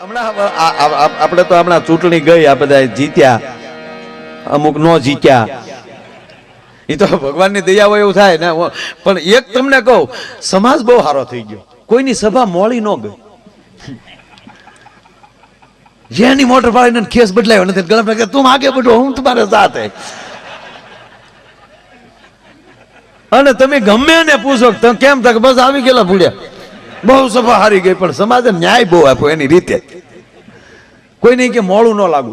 હમણાં આપણે તો હમણાં ચૂંટણી ગઈ, આ બધા જીત્યા, અમુક નો જીત્યા, એ તો ભગવાનની દયા હોય એવું થાય ને. પણ એક તમને કહું, સમાજ બહુ સારો થઈ ગયો, કોઈની સભા મોડી ન ગઈ. જેની મોટર પાડીને કેસ બદલાયો નથી, ગલત તું આગે બધો હું તમારે સાથે. અને તમે ગમે ને પૂછો તમે કેમ તક બસ આવી ગયેલા ભૂલ્યા, બહુ સભા હારી ગઈ. પણ સમાજે ન્યાય બહુ આપ્યો એની રીતે. કોઈ નહીં કે મોડું ન લાગુ.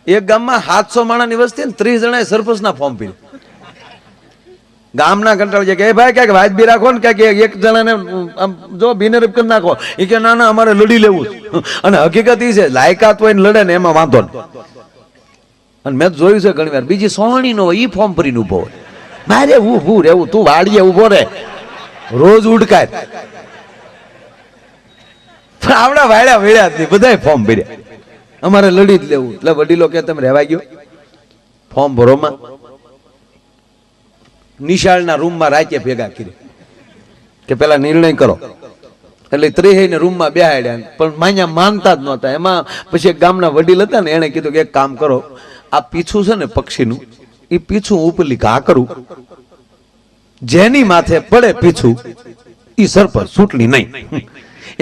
એક ગામમાં 700 માણાની વસ્તી ને 30 જણાએ સરપંચના ફોર્મ પીધું. ગામના કંટાળી જાય કે ભાઈ ક્યાંક વાજબી રાખો ને, ક્યાંક એક જણાને જો બિનરીફ કરી નાખો. એ કે ના ના અમારે લડી લેવું. અને હકીકત એ છે લાયકાત હોય ને લડે ને એમાં વાંધો નહીં. અને મેં જોયું છે ઘણી વાર બીજી સોહણી નો હોય, એ ફોર્મ ભરીને ઉભો હોય. મારે ઊભું રહેવું, તું વાડીએ ઉભો રહે, રોજ ઉડકાય. પણ આવડા વાળ્યા વેળ્યા જ નહીં, બધા ફોર્મ ભર્યા. અમારે લડી જ લેવું. એટલે વડીલો કે તમે રહેવા ગયો ફોર્મ ભરોમાં. નિશાળના રૂમમાં રાતે ભેગા કરી કે પેલા નિર્ણય કરો. એટલે 30 રૂમમાં બેહાડ્યા, પણ માન્યા માનતા જ નહોતા. એમાં પછી એક ગામના વડીલ હતા ને, એને કીધું કે એક કામ કરો, આ પીછું છે ને પક્ષીનું, એ પીછું ઉપરલી ઘા કરું, જેની માથે પડે પીછું એ સરપંચ, ચૂંટણી નહીં.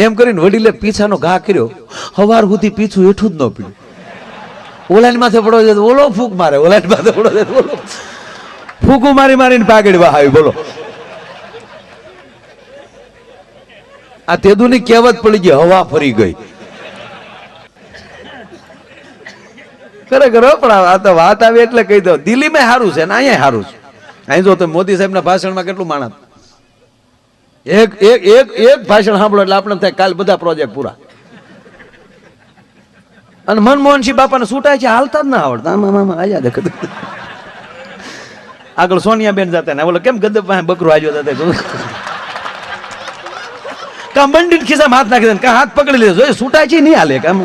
એમ કરીને વડીલે પીછાનો ઘા કર્યો. હવાર સુધી પીછું હેઠું જ ન પીડ્યું. ઓલાની માથે પડો છે ઓલો ફૂક મારે, ઓલાની માથે પડો છે ઓલો ફૂકું મારી મારીને પાગડી વહાવી. બોલો, આ તેદુની કહેવત પડી ગઈ, હવા ફરી ગઈ. ખરેખર પણ આ તો વાત આવી એટલે કહી દો, દિલ્હીમાં સારું છે ને અહીંયા સારું છે. અહીં જો તમે મોદી સાહેબના ભાષણમાં કેટલું માણસ, એક એક એક એક ભાષણ સાંભળો એટલે આપણે થાય કાલ બધા પ્રોજેક્ટ પૂરા. અને મનમોહનસિંહ બાપાને છૂટાય છે, હાલતા જ ના આવડતા. આમાં આયા દેખ આગળ સોનિયા બેન જતા ને બોલો કેમ ગદબ પાસે બકરું આવ્યો હતા, કા મંડી ખિસ્સામાં હાથ નાખી દે, કા હાથ પકડી લીધો, જો છૂટાય છે નહીં હાલે. કામ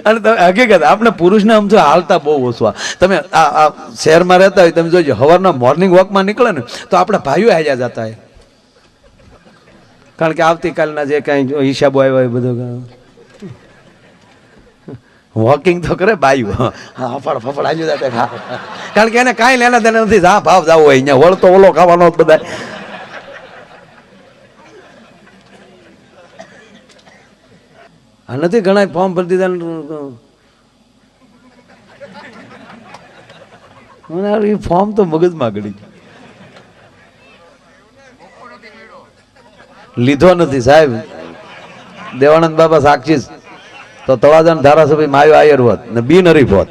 અને હકીકત આપણે પુરુષને આમ તો હાલતા બહુ ઓછું. તમે આ શહેરમાં રહેતા હોય, તમે જોજો સવારના મોર્નિંગ વોકમાં નીકળે ને તો આપણા ભાઈઓ હાજર જતા હોય. કારણ કે આવતીકાલના જે કાંઈ હિસાબો આવ્યો હોય બધું વોકિંગ તો કરે બાયું. ફફડ ફફડ હાજુ જતા. કારણ કે એને કાંઈ લેના દેના નથી, જા ભાવ જવું હોય અહીંયા વળતો ઓલો ખાવાનો બધા. આ નથી ઘણા ફોર્મ ભરી દીધા, એ ફોર્મ તો મગજમાં ગળી લીધો નથી સાહેબ. દેવાનંદ બાબા સાક્ષી તો તળાજા ધારાસભ્ય માયો આયર હોત ને બિનહરીફ હોત,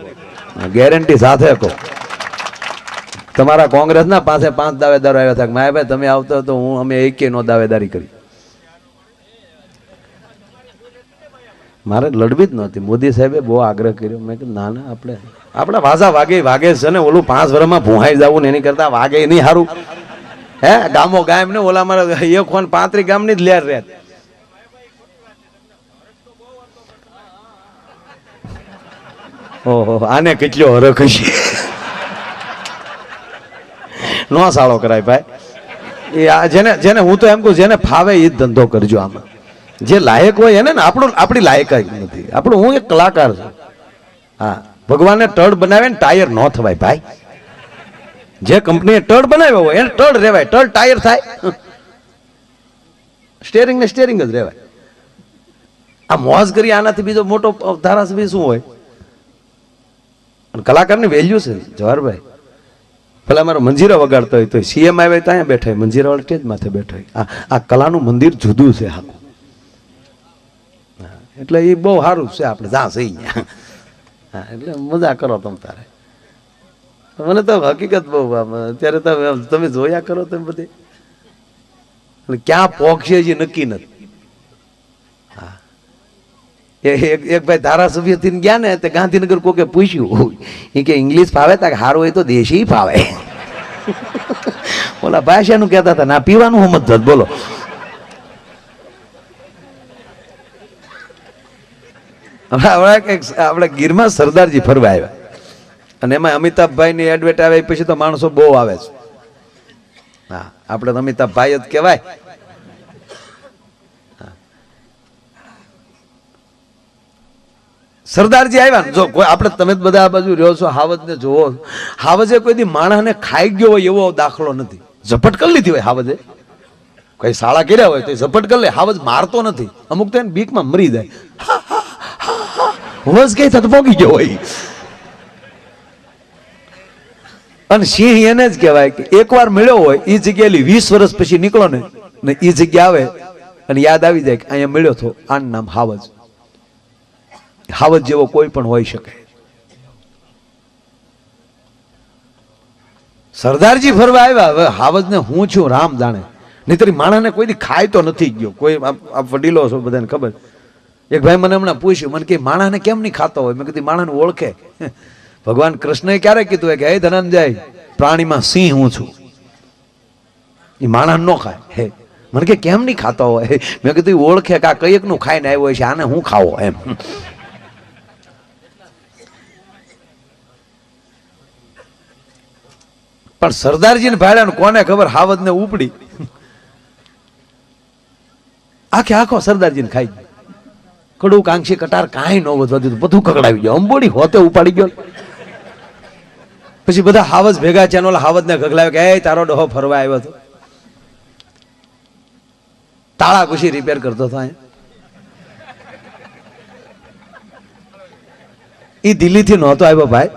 ગેરંટી સાથે કહો. તમારા કોંગ્રેસના પાસે 5 દાવેદારો આવ્યા હતા, માયાભાઈ તમે આવતો તો હું અમે એકેય નો દાવેદારી કરી. મારે લડવી જ નહોતી. મોદી સાહેબે બહુ આગ્રહ કર્યો. મેં કીધું ના ના, આપણે ભાષા વાગે છે ને, ઓલું 5 વર્ષમાં ભૂહાઈ જવું ને એની કરતા વાગે નહીં સારું. હે ગામો ગામ ને ઓલા મારે 135 ગામની જ લેર રહે. ઓહો, આને કેટલો હરખ હશે. નો સાળો કરાય ભાઈ. એ જેને હું તો એમ કહું, જેને ફાવે એ જ ધંધો કરજો. આમાં જે લાયક હોય એને ને, આપણી લાયક નથી. હું એક કલાકાર છું. હા, ભગવાને ટળ બનાવે ને ટાયર ન થવાય ભાઈ. જે કંપનીએ ટળ બનાવ્યો હોય એને ટળ રેવાય, ટળ ટાયર થાય. સ્ટેરિંગ ને સ્ટેરિંગ જ રેવાય. આ મોજ કરી આનાથી બીજો મોટો ધારાસભ્ય શું હોય? કલાકારની વેલ્યુ છે જવાહરભાઈ. પેલા મારો મંજીરા વગાડતો હોય તો સીએમ આવે ત્યાં બેઠા હોય, મંજીરા વાળા સ્ટેજ માથે બેઠા હોય. આ કલાનું મંદિર જુદું છે આખું. એટલે એ બહુ સારું છે. આપણે જ્યાં સહી હા, એટલે મજા કરો તમે તારે. મને તો હકીકત બહુ અત્યારે તમે જોયા કરો તમે બધે ક્યાં પોકશે જે નક્કી નથી. હા, એક ભાઈ ધારાસભ્ય થી ગયા ને તે ગાંધીનગર કોકે પૂછ્યું, એ કે ઇંગ્લિશ ફાવે તા સારું હોય તો દેશી ફાવે. ઓલા ભાષાનું કહેતા હતા ના પીવાનું સમજ. બોલો, આપણે ગીરમાં સરદારજી ફરવા આવ્યા અને એમાં અમિતાભભાઈ ની એડવર્ટ આવે પછી તો માણસો બહુ આવે છે. હા, આપણે અમિતાભ ભાઈ જ કહેવાય. સરદારજી આવ્યા ને, જો કોઈ આપણે તમે બધા આ બાજુ રહ્યો છો, હાવજ ને જોવો, હાવજે કોઈ દી માણસને ખાઈ ગયો હોય એવો દાખલો નથી. ઝપટ કરી લીધી હોય હાવજે, કઈ શાળા કર્યા હોય તો ઝપટ કરી લે. હાવજ મારતો નથી, અમુક તો બીકમાં મરી જાય. વસ કઈ થત પોગી ગયો હોય. અને સિંહ એને જ કહેવાય કે એકવાર મળ્યો હોય એ જગ્યાએ 20 વર્ષ પછી નીકળો ને એ જગ્યા આવે અને યાદ આવી જાય કે અહીંયા મળ્યો હતો, આનું નામ હાવજ. હાવજ જેવો કોઈ પણ હોઈ શકે. સરદારજી ફરવા આવ્યા, હવે હાવજને હું છું રામ જાણે. નહીતર માણસને કોઈ દી ખાય તો નથી ગયો. કોઈ આપ વડીલો છો બધાને ખબર. એક ભાઈ મને હમણાં પૂછ્યું, મને કે માણસને કેમ નહીં ખાતો હોય? મેં કીધું માણસને ઓળખે. ભગવાન કૃષ્ણએ ક્યારે કીધું કે હે ધનંજય, પ્રાણીમાં સિંહ હું છું, એ માણસ નો ખાય. હે મને કે કેમ નહીં ખાતો હોય? મેં કીધું ઓળખે કે આ કઈક નું ખાઈને આવ્યો છે, આને હું ખાવો એમ. પણ સરદારજી ને ભાડ્યા કોને ખબર, હાવજ ને ઉપડી આખે આખો સરદારજી ને ખાઈ ગયો. કડું કાંક્ષી કટાર કાંઈ ન વધવા દીધું, બધું કકડાવી ગયો. અંબોડી હોતે ઉપાડી ગયો. પછી બધા હાવજ ભેગા છે, હાવજ ને ગગલાવ્યો કે એ તારો ડોહો ફરવા આવ્યો હતો, તાળા ઘુસી રિપેર કરતો હતો. એ દિલ્હી થી નહોતો આવ્યો ભાઈ.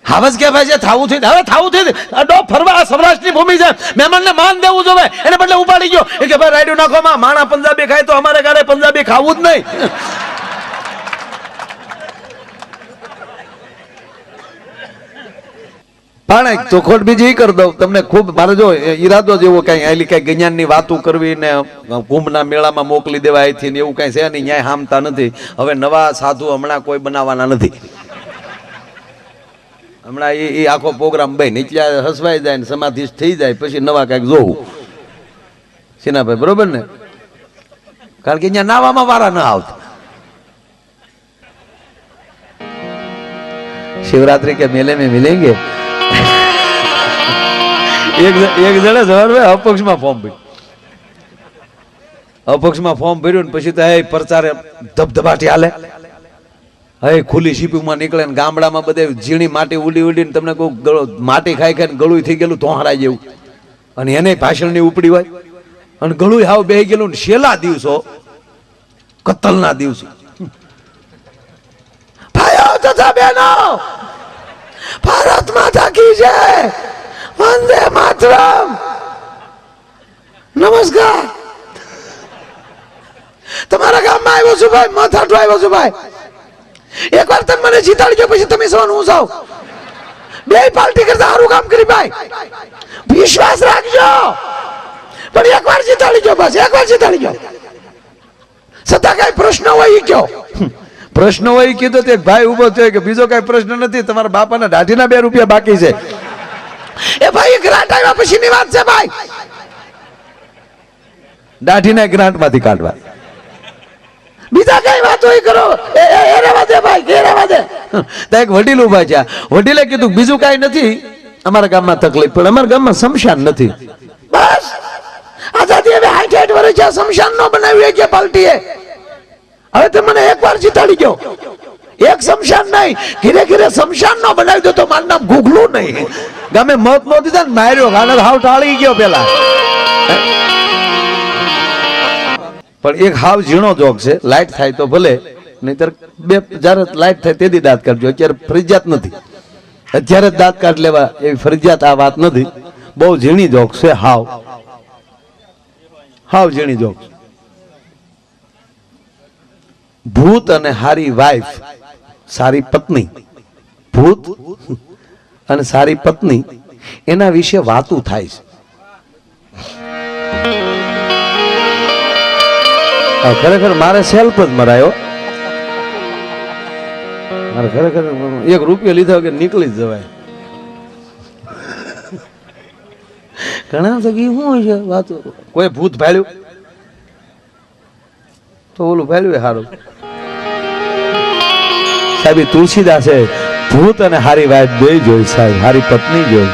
હાવજ કે ભાઈ જે થાવું થઈ હવે થાવું થઈ, ડો ફરવા સૌરાષ્ટ્રની ભૂમિ છે, મહેમાનને માન દેવું જોવે, એને બદલે ઉપાડી ગયો. એ કે ભાઈ રાયડું નાખો માં, માણા પંજાબી ખાય તો અમારે ઘરે પંજાબી ખાવું જ નહીં. પણ ચોખોટ બીજી કરી દઉં તમને. ખૂબ મારે જો ઈરાદો જેવો કઈ આલી કઈ જ્ઞાન ની વાતો કરવી ને કુંભના મેળામાં મોકલી દેવા અહીંથી ને એવું કઈ છે નહીં, ન્યાય હામતા નથી. હવે નવા સાધુ હમણાં કોઈ બનાવવાના નથી. હમણાં એ આખો પ્રોગ્રામ બન એટલે હસવાઈ જાય ને સમાધિ થઈ જાય, પછી નવા કઈક જોવું. સિનાભાઈ બરોબર ને? કારણ કે અહીંયા નાવામાં વારા ના આવતા. શિવરાત્રી કે મેલે में मिलेंगे. એક જણે જવાનું અપક્ષમાં ફોર્મ ભર્યું. અપક્ષમાં ફોર્મ ભર્યું ને પછી તો એ પ્રચારે ધબધબાટી હાલે. હવે ખુલ્લી શીપીમાં નીકળે ને ગામડામાં બધે ઝીણી માટી ઉડી ઉડીને તમને કોઈ માટી ખાઈ ખાઈને ગળું થઈ ગયેલું તોહરાઈ જેવું, અને એને ભાષણની ઉપડી હોય અને ગળું હાવ બેહી ગયેલું. ને છેલ્લા દિવસો, કતલના દિવસો, ભાઈઓ તથા બહેનો, ભારત માતા કી જય, વંદે માતરમ, નમસ્કાર. તમારા ગામમાં આવ્યો છું ભાઈ, માથાઠું આવ્યો છું ભાઈ. એકવાર તમે મને જીતાડજો પછી તમે સવાનું હું જાવ. બે પાર્ટી કરતા સારું કામ કરી ભાઈ, વિશ્વાસ રાખજો. પણ એકવાર જીતાડજો, બસ એકવાર જીતાડજો. છતાં કઈ પ્રશ્ન હોય કયો? પ્રશ્ન હોય કીધો તો એક ભાઈ ઉભો થયો કે બીજો કઈ પ્રશ્ન નથી, તમારા બાપાના દાઢીના 2 રૂપિયા બાકી છે. એ ભાઈ ગ્રાન્ટ આવ્યા પછી ની વાત છે ભાઈ, દાઢીના ગ્રાન્ટ માંથી કાઢવા. બીજા કઈ વાતો કરો એ રહેવા દે ભાઈ, કે રહેવા દે. તો એક વડીલ ઉભા છે, વડીલે કીધું બીજું કઈ નથી અમારા ગામમાં તકલીફ, પણ અમારા ગામમાં શમશાન નથી. બસ આઝાદી હવે 60 વર્ષ છે, શમશાન નો બનાવ્યું કે પાર્ટીએ. હવે તમે મને એકવાર જીતાડી ગયો, એક શમશાન નહીં, ઘીરે ઘીરે શમશાન નો બનાવી દો તો મારું નામ ગુગલું નહીં. ગામે મત નો દીધા ને માર્યો, ગાને હાવ ટાળી ગયો પેલા. પણ એક હાવ ઝીણો જોક છે, લાઈટ થાય તો ભલે, નહીતર જયારે લાઈટ થાય તેથી દાંત કાઢજો. અત્યારે ફરજિયાત નથી, અત્યારે જ દાંત કાઢ લેવા એવી ફરજિયાત આ વાત નથી. બહુ ઝીણી જોક છે, હાવ ઝીણી જોક. ભૂત અને હારી વાઈફ, સારી પત્ની, ભૂત અને સારી પત્ની, એના વિશે વાતું થાય છે. ખરેખર મારે સેલ્ફ જ મરાયો. મારે ખરેખર 1 રૂપિયો લીધા વગર નીકળી જ જવાય. ઘણા જગ્યાએ શું હોય છે વાતો. કોઈ ભૂત ભાડ્યું તો ઓલું ભાડ્યું સારું. સાહેબ તુલસીદાસે ભૂત અને હારી વાઈફ બે જોઈ સાહેબ, હારી પત્ની જોઈ,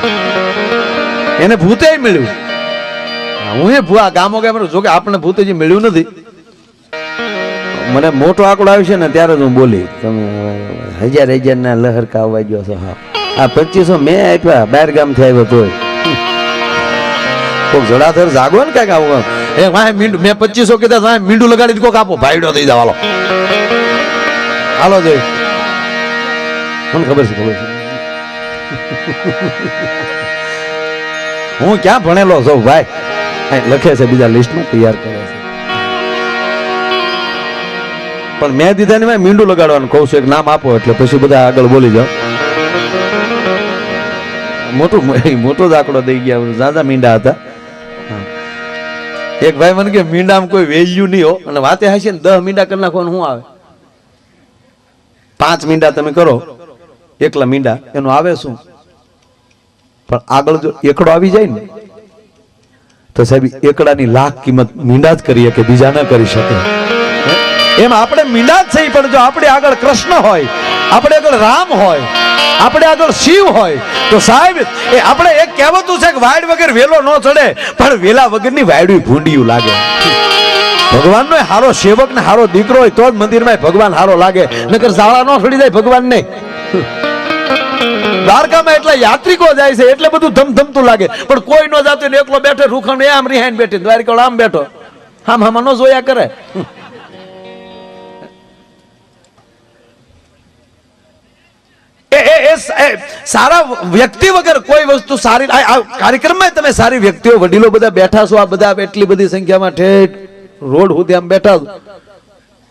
એને ભૂતે મળ્યું. હું એ ભૂઆ ગામો ગામ જો કે આપણે ભૂત હજી મળ્યું નથી. મને મોટો આંકડો આવ્યો છે ને ત્યારે જ હું બોલી, તમે 1000 ના લહેરકા આવવા ગયો છો. હા, આ 2500 મેં આપ્યા, 12 ગામથી આવ્યો તોય. કોક જડાધર જાગો ને કઈક આવું એ વાય મીંડું, મેં 2500 કીધા વાય મીંડું લગાડી કોક આપો, ભાઈડો થઈ જાવ. હાલો જોઈ, મને ખબર છે, ખબર છે. હું ક્યાં ભણેલો છું ભાઈ, લખે છે બીજા લિસ્ટમાં તૈયાર કરે છે. પણ મેં દીધા ને મેં મીંડું લગાડવાનું કહું છું, એક નામ આપો એટલે પછી બધા આગળ બોલી જાઓ. મોટો જ આંકડો દઈ ગયા, ઝાઝા મીંડા હતા. એક ભાઈ મને કે મીંડામાં કોઈ વેલ્યુ નહીં હો, અને વાતે હશે ને 10 મીંડા કરી નાખવાનું શું આવે? 5 મીંડા તમે કરો, એકલા મીંડા એનું આવે શું? પણ આગળ જો એકડો આવી જાય ને તો સાહેબ એકડાની લાખ કિંમત મીંડા જ કરીએ કે બીજા ન કરી શકે. એમ આપણે મીંડા જ થઈ, પણ જો આપણે આગળ કૃષ્ણ હોય, આપણે આગળ રામ હોય, આપણે આગળ શિવ હોય તો સાહેબ એ આપણે એક કહેવતું છે કે વાડ વગર વેલો ન ચડે, પણ વેલા વગરની વાડું ભૂંડિયું લાગે. ભગવાનનો હારો સેવક ને હારો દીકરો હોય તો જ મંદિરમાં ભગવાન હારો લાગે, નકર ઝાડા ન છોડી જાય ભગવાન ને. દ્વારકામાં એટલા યાત્રિકો જાય છે એટલે બધું ધમધમતું લાગે, પણ કોઈ ન જાતું ને એકલો બેઠો રૂખણ આમ રિહાઈને બેઠી, દ્વારિકા આમ બેઠો, આમ આમાં ન જોયા કરે. સારા વ્યક્તિ વગર કોઈ વસ્તુ સારી, કાર્યક્રમમાં તમે સારી વ્યક્તિઓ વડીલો બધા બેઠા છો, આ બધા એટલી બધી સંખ્યામાં ઠેઠ રોડ સુધી આમ બેઠા,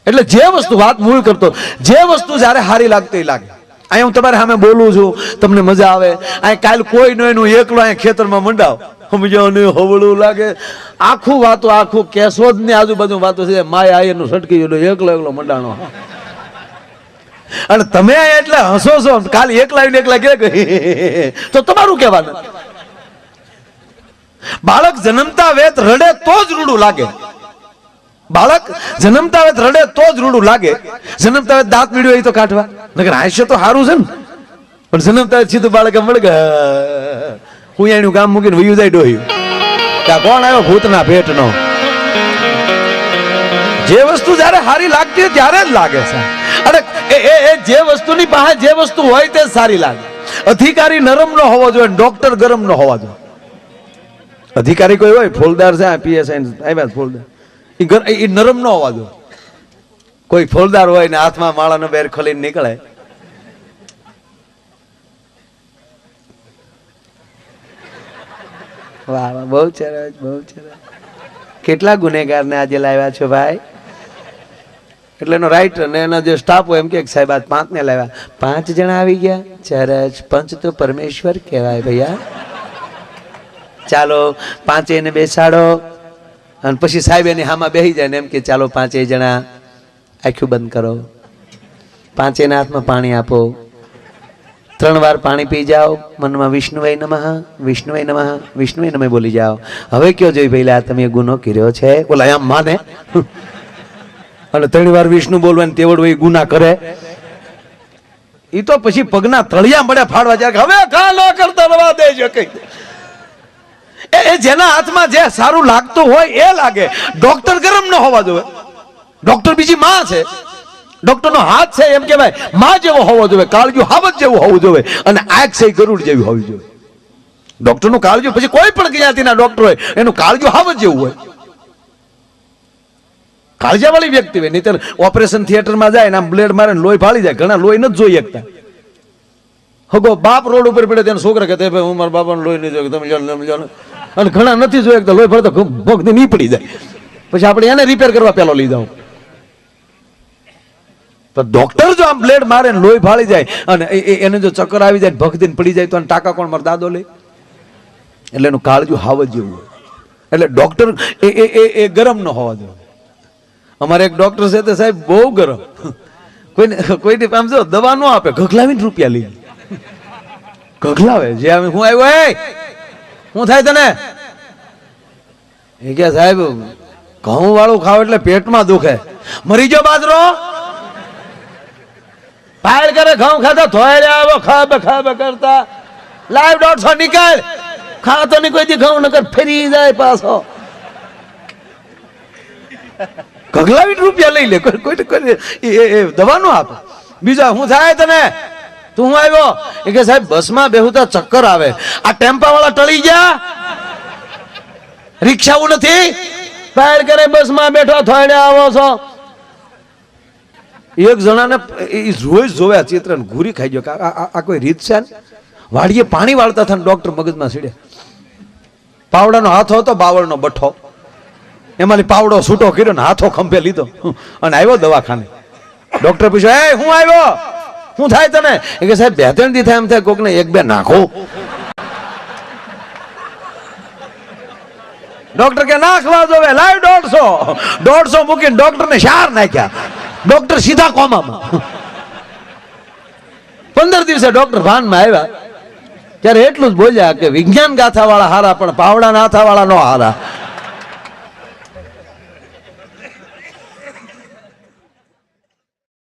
એટલે જે વસ્તુ વાત મૂળ કરતો, જે વસ્તુ જયારે સારી લાગતી લાગે. અહીં હું તમારે સામે બોલું છું, તમને મજા આવે. અહીં કાલ કોઈ નો એનું એકલો અહીં ખેતરમાં મંડાવ, સમજો ને હવળું લાગે, આખું વાતો, આખું કેશોદ ની આજુબાજુ વાતો છે, માય આયરનું સટકી એકલો એકલો મંડાણો. અને તમે એટલે હસો છો, કાલ એકલા કે તો તમારું કહેવાનું. બાળક જન્મતા વેત રડે તો જ રૂડું લાગે, બાળક જન્મતા વેત રડે તો જ રૂડું લાગે. જન્મતા વેત દાંત મીડ્યો હોય તો કાઢવા, નકર હાસ્ય તો સારું છે ને. પણ જન્મતા વેત સીધું બાળક મળે હું એનું ગામ મૂકીને વયું જાય ડોહ્યું, ત્યાં કોણ આવ્યો ભૂતના પેટનો. જે વસ્તુ જયારે સારી લાગતી હોય ત્યારે જ લાગે છે. અને એ જે વસ્તુની પાસે જે વસ્તુ હોય તે સારી લાગે. અધિકારી નરમ નો હોવો જોઈએ, ડોક્ટર ગરમ નો હોવા જોઈએ. અધિકારી કોઈ હોય ફોલદાર છે, પીએસઆઈ આવ્યા ફોલદાર, એ નરમ નો હોવા જોઈએ. કોઈ ફોલદાર હોય ને હાથમાં માળાનો બેર ખોલીને નીકળે, વાહ વાહ, બહુ સરસ, બહુ સરસ. કેટલા ગુનેગાર ને આજે લાવ્યા છો ભાઈ? એટલે એનો રાઈટર ને એના જે સ્ટાફ હોય એમ કે સાહેબ આજ 5 ને લાવ્યા, 5 જણા આવી ગયા. ચરજ પંચ તો પરમેશ્વર કહેવાય ભૈયા, ચાલો 5 ને બેસાડો. અને પછી સાહેબ એની હામાં બેસી જાય ને એમ કે ચાલો 5 જણા આંખું બંધ કરો, 5 ના હાથમાં પાણી આપો, 3 વાર પાણી પી જાઓ, મનમાં વિષ્ણુવાય નમઃ, વિષ્ણુવાય નમઃ, વિષ્ણુવાય નમઃ બોલી જાઓ. હવે કયો જોઈ ભઈલા તમે ગુનો કર્યો છે? બોલા આમ માને. અને 3 વાર વિષ્ણુ બોલવાની તેવડ હોય, ગુના કરે. એ તો પછી પગના તળિયા મળે ફાડવા જાય, હવે કાલો કરતા રવા દેજો કઈ. એ જેના હાથમાં જે સારું લાગતું હોય એ લાગે. ડોક્ટર ગરમ ન હોવા જોઈએ, ડોક્ટર બીજી માં છે, ડોક્ટર નો હાથ છે એમ કેવાય માં જેવો હોવો જોઈએ, કાળજું હાવજ જેવું હોવું જોઈએ, અને આંખ છે ગરુડ જેવી હોવી જોઈએ. ડોક્ટર નું કાળજું, પછી કોઈ પણ જ્ઞાતિના ડોક્ટર હોય એનું કાળજું હાવજ જેવું હોય, કાળજા વાળી વ્યક્તિ હોય. નહીતર ઓપરેશન થિયેટરમાં જાય ને આમ બ્લેડ મારે લોહી ફાળી જાય. ઘણા લોહી નથી જોઈ શકતા. હગો બાપ રોડ ઉપર પડે તેને છોકરા કહેતા હું મારા બાપાને લોહી નહીં જોયું, તમે જાણો. અને ઘણા નથી જોઈ શકતા, લોહી ફરતા ભગથી નહીં પડી જાય, પછી આપણે એને રિપેર કરવા પેલો લઈ જાવ. તો ડોક્ટર જો આમ બ્લેડ મારે ને લોહી ફાળી જાય અને એને જો ચક્કર આવી જાય, ભગથી પડી જાય, તો ટાકા કોણ મારા દાદો લે. એટલે એનું કાળજું હાવજ જેવું હોય. એટલે ડોક્ટર એ ગરમ ન હોવા જોઈએ. અમારે એક ડોક્ટર છે તે સાહેબ બહુ ગરમ, કોઈને આમ જો દવા ન આપે, ગગલાવીને રૂપિયા લઈ ગગલાવે. જે હું આવ્યો હું થાય તને? એ કે સાહેબ ઘઉં વાળું ખાવ એટલે પેટમાં દુખે. મરી ગયો બાજરો, ફાયર કરે ઘઉં ખાતા ધોઈ આવો ખાબ ખાબ કરતા લાઈવ 150 નીકળ ખાતો ની કોઈ દી ઘઉં નકર ફરી જાય પાછો ગગલાવીટ રૂપિયા લઈ લે કોઈ એ દવા નો આપે બીજા હું થાય તને તું હું આવ્યો એ કે સાહેબ બસમાં બેહુતા ચક્કર આવે આ ટેમ્પા વાળા ટળી ગયા રિક્ષાઓ નથી ફાયર કરે બસમાં બેઠો થોડે આવો છો એક જણાને રોજ જોયા ચિત્ર ઘૂરી ખાઈ ગયો આ કોઈ રીત છે વાડીએ પાણી વાળતા હતા ડોક્ટર મગજમાં સીડે પાવડાનો હાથો હતો બાવળનો બઠ્ઠો એમાંથી પાવડો છૂટો કર્યો ને હાથો ખંભે લીધો અને આવ્યો દવાખાને ડોક્ટર પૂછ્યો એ હું આવ્યો શું થાય તને એ કે સાહેબ 2-3 દી થાય એમ થાય કોકને 1-2 નાખો ડોક્ટર કે નાખવા જોવે લાઈવ 150 મૂકીને ડોક્ટર ને શાર નાખ્યા ડોક્ટર સીધા કોમામાં 15 દિવસે ડોક્ટર ભાનમાં આવ્યા ત્યારે એટલું જ બોલ્યા કે વિજ્ઞાન ગાથા વાળા હારા પણ પાવડા નાથા વાળા નો હારા